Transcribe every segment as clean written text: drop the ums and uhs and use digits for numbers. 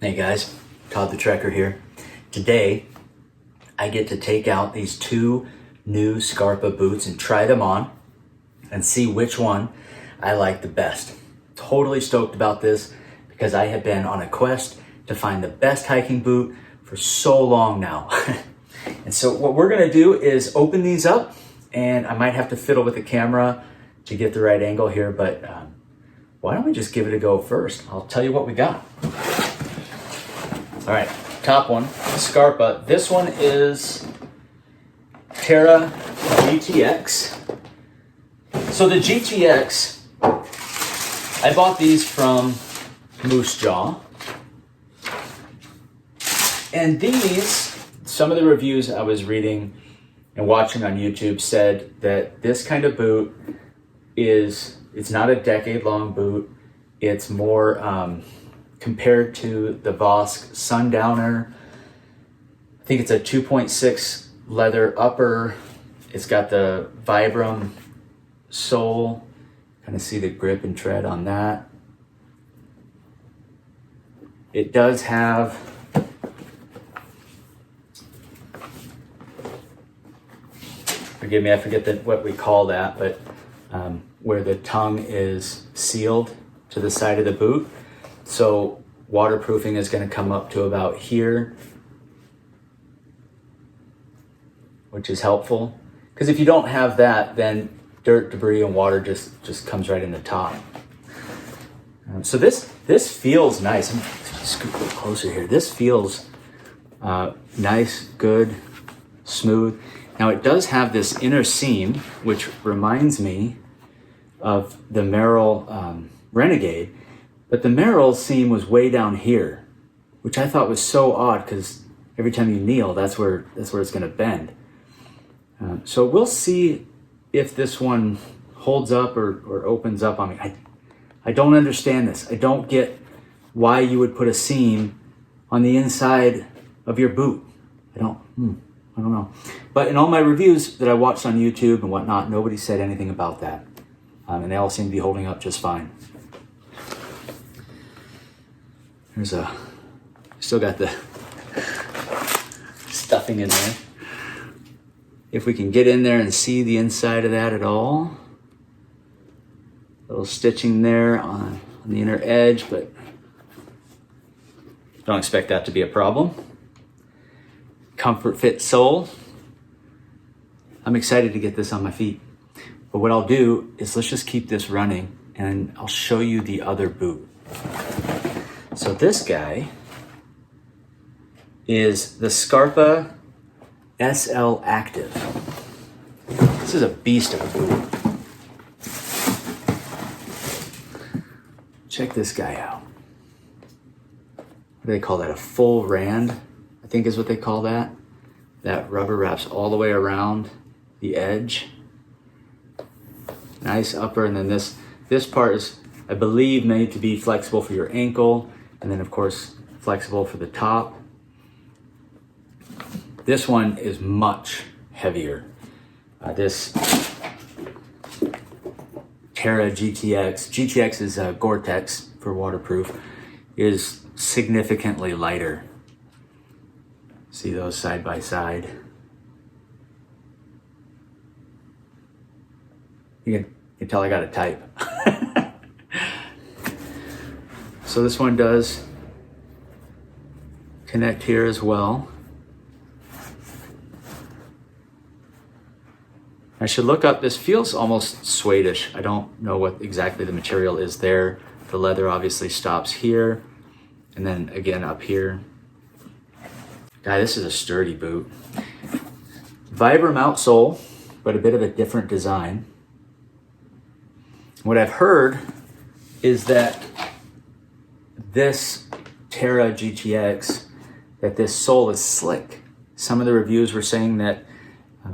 Hey guys, Todd the Trekker here. Today, I get to take out these two new Scarpa boots and try them on and see which one I like the best. Totally stoked about this because I have been on a quest to find the best hiking boot for so long now. And so what we're gonna do is open these up, and I might have to fiddle with the camera to get the right angle here, but why don't we just give it a go first? I'll tell you what we got. All right, top one, Scarpa. This one is Terra GTX. So the GTX, I bought these from Moose Jaw. And these, some of the reviews I was reading and watching on YouTube said that this kind of boot it's not a decade-long boot. It's more, compared to the Vosk Sundowner. I think it's a 2.6 leather upper. It's got the Vibram sole. Kind of see the grip and tread on that. It does have forgive me, I forget what we call that, but where the tongue is sealed to the side of the boot. So waterproofing is going to come up to about here, which is helpful. Because if you don't have that, then dirt, debris, and water just comes right in the top. So this feels nice. I'm gonna scoot a little closer here. This feels nice, good, smooth. Now it does have this inner seam, which reminds me of the Merrell Renegade. But the Merrell seam was way down here, which I thought was so odd because every time you kneel, that's where it's going to bend. So we'll see if this one holds up or opens up on me. I don't understand this. I don't get why you would put a seam on the inside of your boot. I don't know. But in all my reviews that I watched on YouTube and whatnot, nobody said anything about that. And they all seem to be holding up just fine. Still got the stuffing in there. If we can get in there and see the inside of that at all. Little stitching there on the inner edge, but don't expect that to be a problem. Comfort fit sole. I'm excited to get this on my feet. But what I'll do is let's just keep this running and I'll show you the other boot. So this guy is the Scarpa SL Active. This is a beast of a boot. Check this guy out. What do they call that? A full rand, I think is what they call that. That rubber wraps all the way around the edge. Nice upper, and then this part is, I believe, made to be flexible for your ankle. And then of course, flexible for the top. This one is much heavier. This Terra GTX is Gore-Tex for waterproof, is significantly lighter. See those side by side. You can tell I got to type. So this one does connect here as well. I should look up, this feels almost suede-ish. I don't know what exactly the material is there. The leather obviously stops here, and then again up here. Guy, this is a sturdy boot. Vibram outsole, but a bit of a different design. What I've heard is that this Terra GTX, that this sole is slick. Some of the reviews were saying that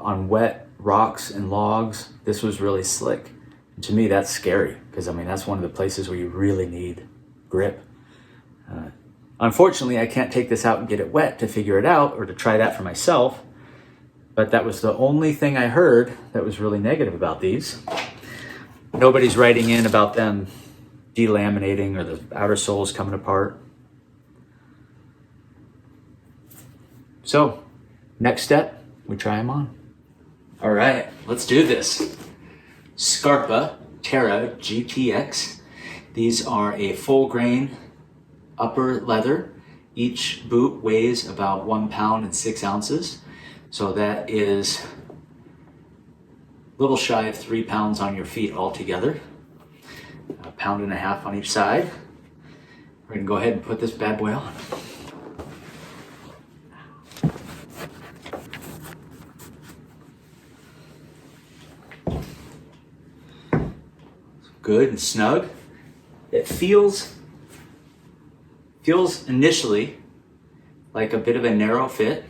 on wet rocks and logs, this was really slick. And to me, that's scary because I mean, that's one of the places where you really need grip. Unfortunately, I can't take this out and get it wet to figure it out or to try that for myself. But that was the only thing I heard that was really negative about these. Nobody's writing in about them delaminating or the outer soles coming apart. So next step, we try them on. All right, let's do this. Scarpa Terra GTX. These are a full grain upper leather. Each boot weighs about 1 pound and 6 ounces. So that is a little shy of 3 pounds on your feet altogether. 1.5 pounds on each side. We're gonna go ahead and put this bad boy on. Good and snug. It feels initially like a bit of a narrow fit,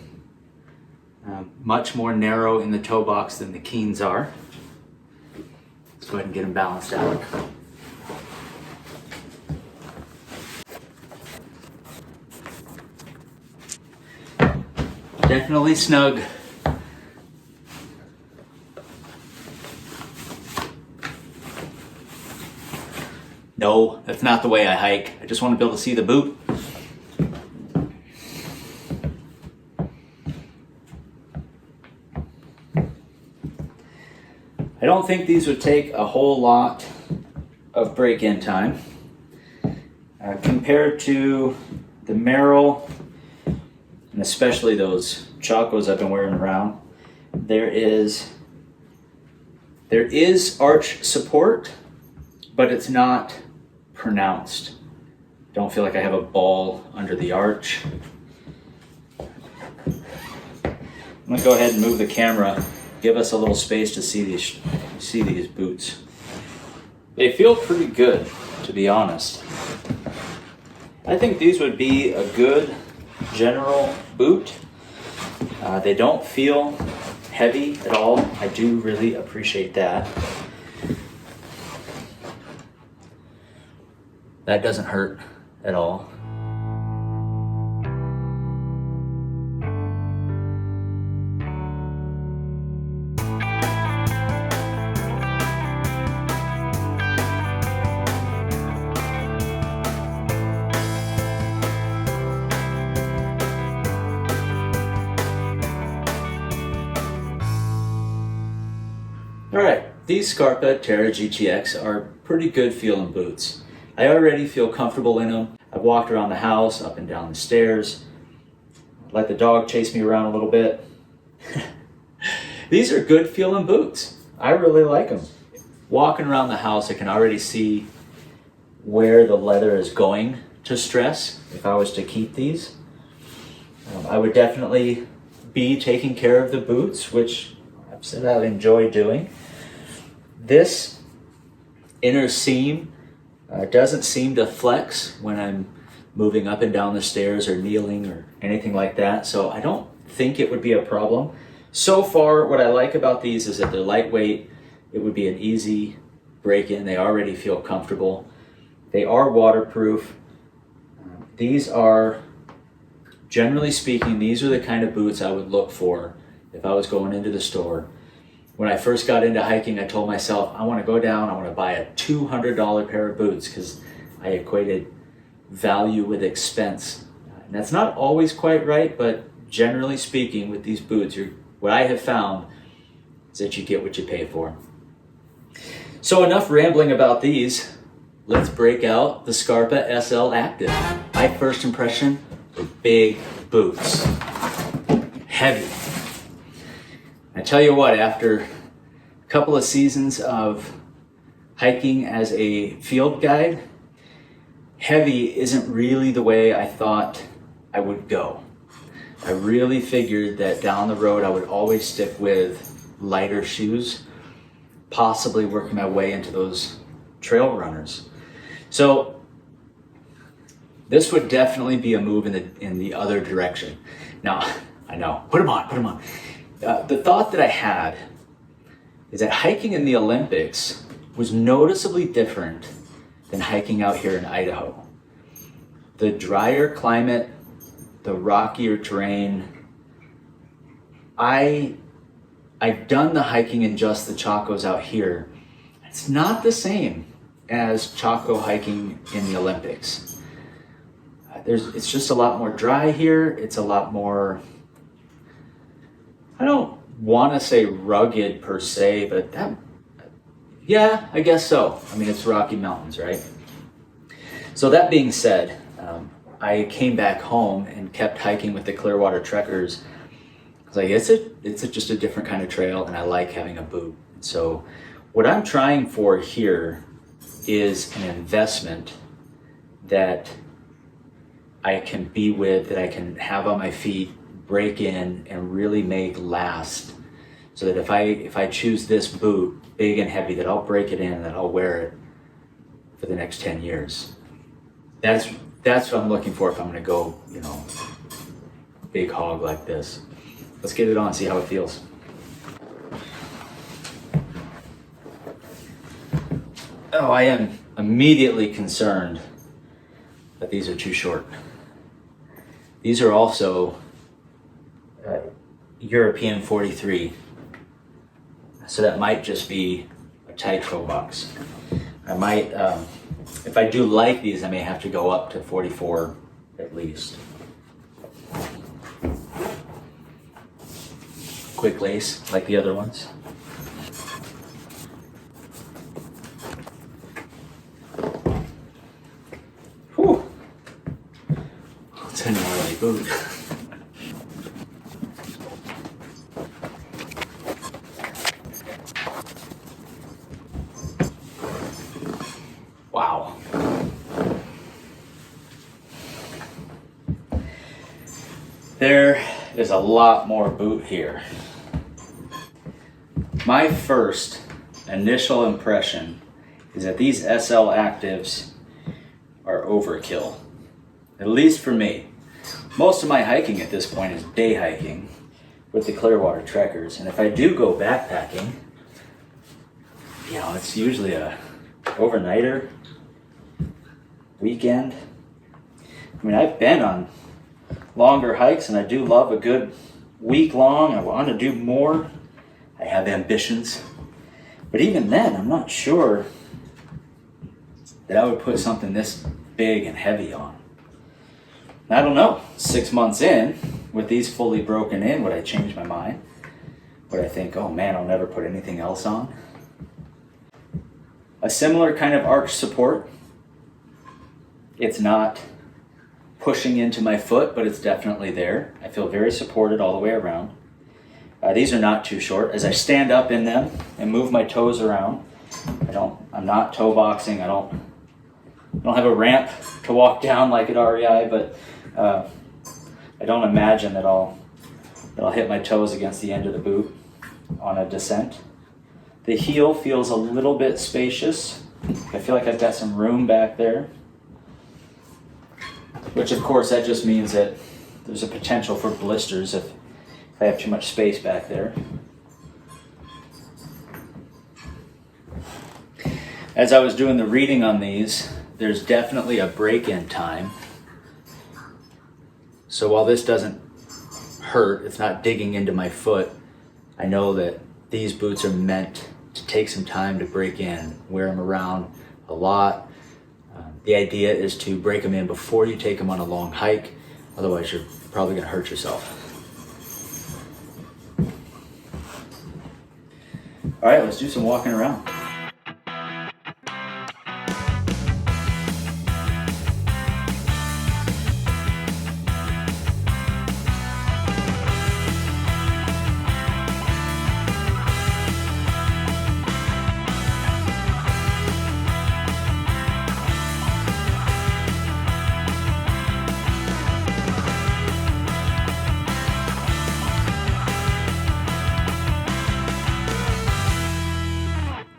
much more narrow in the toe box than the Keens are. Let's go ahead and get them balanced out. Definitely snug. No, that's not the way I hike. I just want to be able to see the boot. I don't think these would take a whole lot of break-in time. Compared to the Merrill, and especially those Chacos I've been wearing around, there is arch support, but it's not pronounced. Don't feel like I have a ball under the arch. I'm gonna go ahead and move the camera, give us a little space to see these boots. They feel pretty good, to be honest. I think these would be a good general boot. They don't feel heavy at all. I do really appreciate that. That doesn't hurt at all. All right, these Scarpa Terra GTX are pretty good feeling boots. I already feel comfortable in them. I've walked around the house, up and down the stairs, let the dog chase me around a little bit. These are good feeling boots. I really like them. Walking around the house, I can already see where the leather is going to stress if I was to keep these. I would definitely be taking care of the boots, which I've said I enjoy doing. This inner seam doesn't seem to flex when I'm moving up and down the stairs or kneeling or anything like that, so I don't think it would be a problem. So far, what I like about these is that they're lightweight. It would be an easy break-in. They already feel comfortable. They are waterproof. These are, generally speaking, these are the kind of boots I would look for if I was going into the store. When I first got into hiking, I told myself, I want to go down, I want to buy a $200 pair of boots because I equated value with expense. And that's not always quite right, but generally speaking, with these boots, what I have found is that you get what you pay for. So enough rambling about these. Let's break out the Scarpa SL Active. My first impression were big boots. Heavy. I tell you what, after a couple of seasons of hiking as a field guide, heavy isn't really the way I thought I would go. I really figured that down the road I would always stick with lighter shoes, possibly working my way into those trail runners. So this would definitely be a move in the other direction. Now, I know, put them on. The thought that I had is that hiking in the Olympics was noticeably different than hiking out here in Idaho. The drier climate, the rockier terrain. I've done the hiking in just the Chacos out here. It's not the same as Chaco hiking in the Olympics. It's just a lot more dry here. It's a lot more I don't want to say rugged per se, but yeah, I guess so. I mean, it's Rocky Mountains, right? So that being said, I came back home and kept hiking with the Clearwater Trekkers. I was like, it's just a different kind of trail, and I like having a boot. So what I'm trying for here is an investment that I can be with, that I can have on my feet, break in, and really make last. So that if I choose this boot, big and heavy, that I'll break it in, that I'll wear it for the next 10 years. That's what I'm looking for if I'm gonna go, you know, big hog like this. Let's get it on, see how it feels. Oh, I am immediately concerned that these are too short. These are also European 43. So that might just be a tight toe box. I might, if I do like these, I may have to go up to 44 at least. Quick lace, like the other ones. Whew. It's a gnarly boot. Wow. There is a lot more boot here. My first initial impression is that these SL Actives are overkill, at least for me. Most of my hiking at this point is day hiking with the Clearwater Trekkers, and if I do go backpacking, you know, it's usually a overnighter, weekend. I mean, I've been on longer hikes, and I do love a good week long. I want to do more. I have ambitions. But even then, I'm not sure that I would put something this big and heavy on. I don't know. 6 months in, with these fully broken in, would I change my mind? Would I think, oh man, I'll never put anything else on? A similar kind of arch support. It's not pushing into my foot, but it's definitely there. I feel very supported all the way around. These are not too short. As I stand up in them and move my toes around, I'm not toe boxing. I don't have a ramp to walk down like at REI, but I don't imagine that I'll hit my toes against the end of the boot on a descent. The heel feels a little bit spacious. I feel like I've got some room back there, which of course that just means that there's a potential for blisters if I have too much space back there. As I was doing the reading on these, there's definitely a break-in time. So while this doesn't hurt, it's not digging into my foot, I know that these boots are meant to take some time to break in, wear them around a lot. The idea is to break them in before you take them on a long hike, otherwise you're probably going to hurt yourself. All right, let's do some walking around.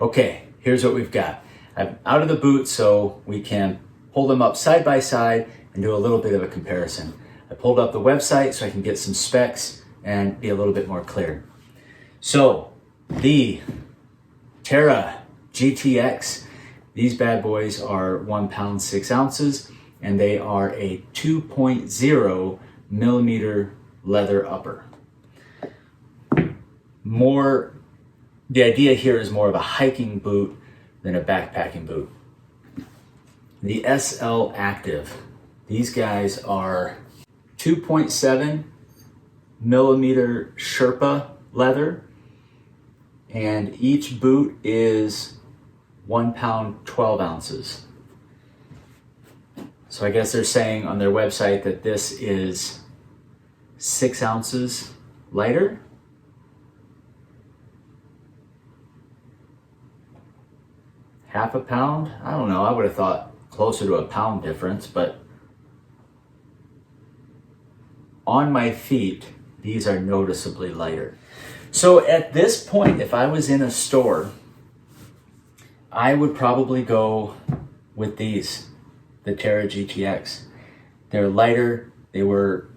Okay, here's what we've got. I'm out of the boot so we can pull them up side by side and do a little bit of a comparison. I pulled up the website so I can get some specs and be a little bit more clear. So the Terra GTX, these bad boys are 1 pound 6 ounces, and they are a 2.0 millimeter leather upper. The idea here is more of a hiking boot than a backpacking boot. The SL Active, these guys are 2.7 millimeter Sherpa leather, and each boot is 1 pound 12 ounces. So I guess they're saying on their website that this is 6 ounces lighter. Half a pound? I don't know, I would have thought closer to a pound difference, but on my feet, these are noticeably lighter. So at this point, if I was in a store, I would probably go with these, the Terra GTX. They're lighter, they were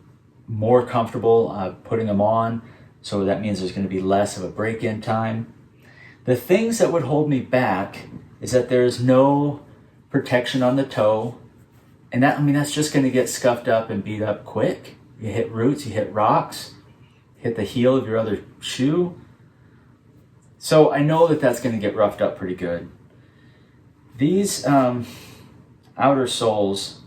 more comfortable putting them on, so that means there's going to be less of a break-in time. The things that would hold me back is that there's no protection on the toe, and that's just going to get scuffed up and beat up quick. You hit roots, you hit rocks, hit the heel of your other shoe. So I know that that's going to get roughed up pretty good. These outer soles,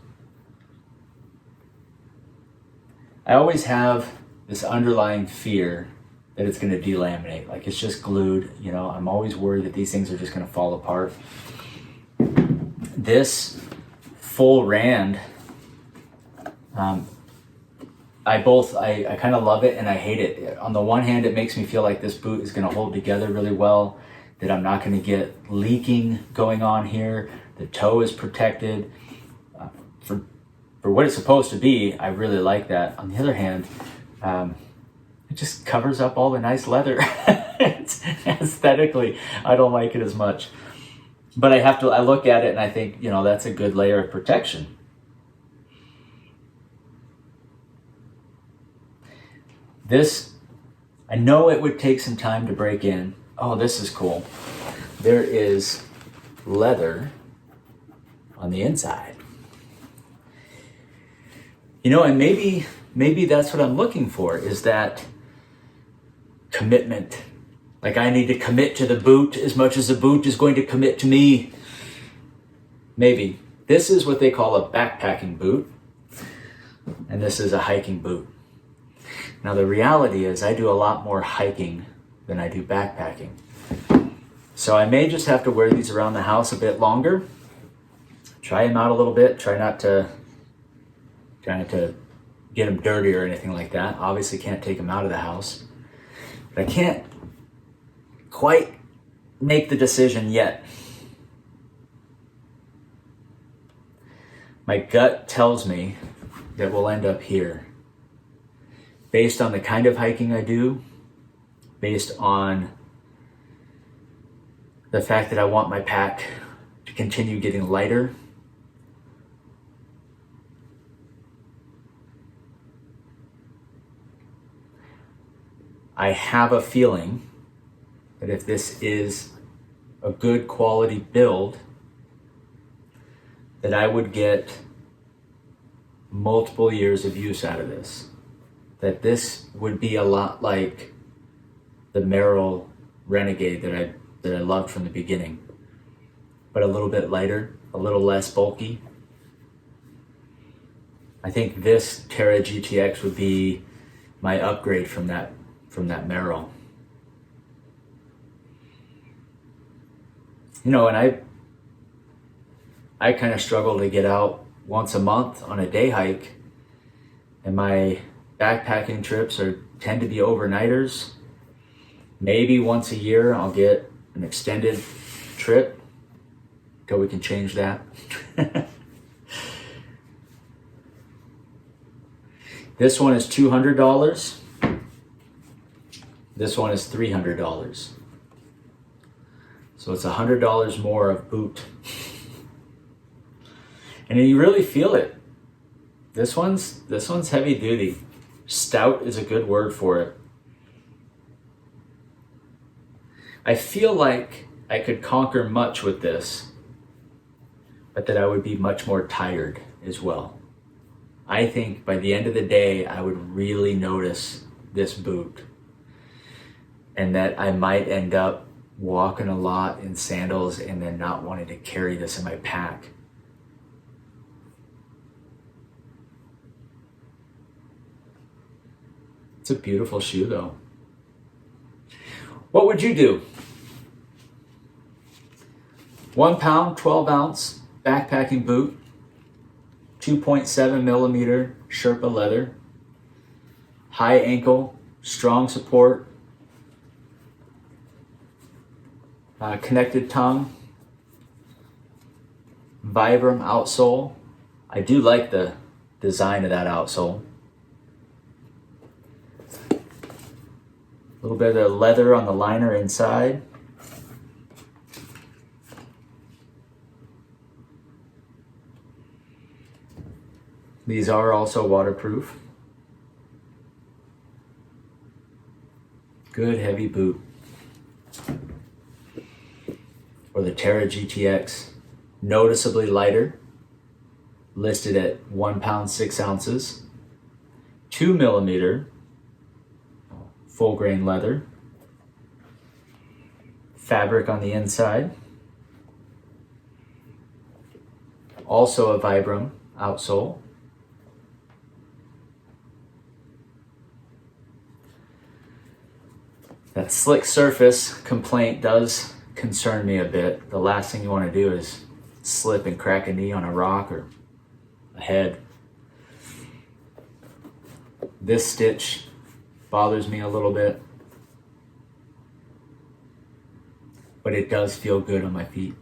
I always have this underlying fear that it's going to delaminate, like it's just glued. You know, I'm always worried that these things are just going to fall apart. This full rand, I kind of love it and I hate it. On the one hand, it makes me feel like this boot is going to hold together really well, that I'm not going to get leaking going on here. The toe is protected. For what it's supposed to be, I really like that. On the other hand, it just covers up all the nice leather. Aesthetically, I don't like it as much. But I look at it and I think, you know, that's a good layer of protection. This, I know it would take some time to break in. Oh, this is cool. There is leather on the inside. You know, and maybe that's what I'm looking for, is that commitment. Like I need to commit to the boot as much as the boot is going to commit to me. Maybe. This is what they call a backpacking boot, and this is a hiking boot. Now the reality is I do a lot more hiking than I do backpacking. So I may just have to wear these around the house a bit longer. Try them out a little bit. Try not to get them dirty or anything like that. Obviously can't take them out of the house. But I can't quite make the decision yet. My gut tells me that we'll end up here. Based on the kind of hiking I do, based on the fact that I want my pack to continue getting lighter, I have a feeling that if this is a good quality build, that I would get multiple years of use out of this. That this would be a lot like the Merrell Renegade that I loved from the beginning, but a little bit lighter, a little less bulky. I think this Terra GTX would be my upgrade from that Merrell. You know, and I kind of struggle to get out once a month on a day hike, and my backpacking trips tend to be overnighters. Maybe once a year I'll get an extended trip until we can change that. This one is $200. This one is $300. So it's $100 more of boot. And you really feel it. This one's heavy duty. Stout is a good word for it. I feel like I could conquer much with this, but that I would be much more tired as well. I think by the end of the day, I would really notice this boot, and that I might end up walking a lot in sandals and then not wanting to carry this in my pack. It's It's a beautiful shoe though. What would you do? 1 pound, 12 ounce backpacking boot, 2.7 millimeter Sherpa leather, high ankle, strong support, connected tongue, Vibram outsole. I do like the design of that outsole. A little bit of leather on the liner inside. These are also waterproof. Good heavy boot. Or the Terra GTX, noticeably lighter, listed at 1 pound 6 ounces, 2 millimeter full grain leather, fabric on the inside, also a Vibram outsole. That slick surface complaint does concern me a bit. The last thing you want to do is slip and crack a knee on a rock or a head. This stitch bothers me a little bit, but it does feel good on my feet.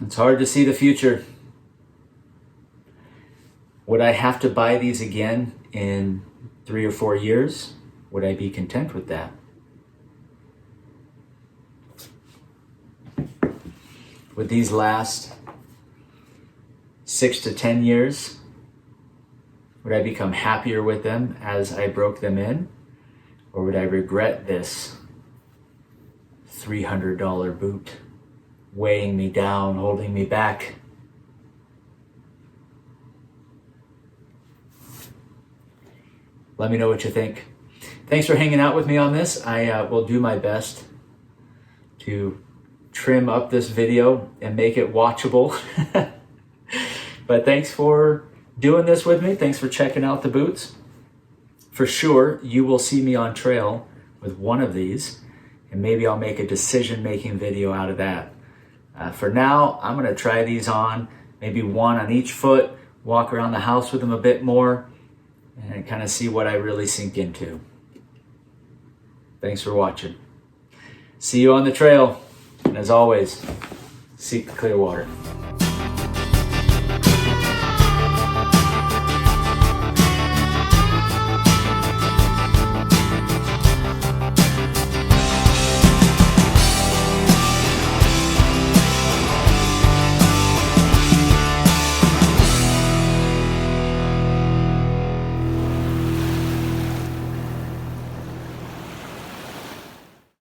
It's hard to see the future. Would I have to buy these again in 3 or 4 years? Would I be content with that? Would these last 6 to 10 years? Would I become happier with them as I broke them in? Or would I regret this $300 boot weighing me down, holding me back? Let me know what you think. Thanks for hanging out with me on this. I will do my best to trim up this video and make it watchable. But thanks for doing this with me. Thanks for checking out the boots. For sure, you will see me on trail with one of these, and maybe I'll make a decision-making video out of that. For now, I'm gonna try these on, maybe one on each foot, walk around the house with them a bit more, and kind of see what I really sink into. Thanks for watching. See you on the trail. And as always, seek the clear water.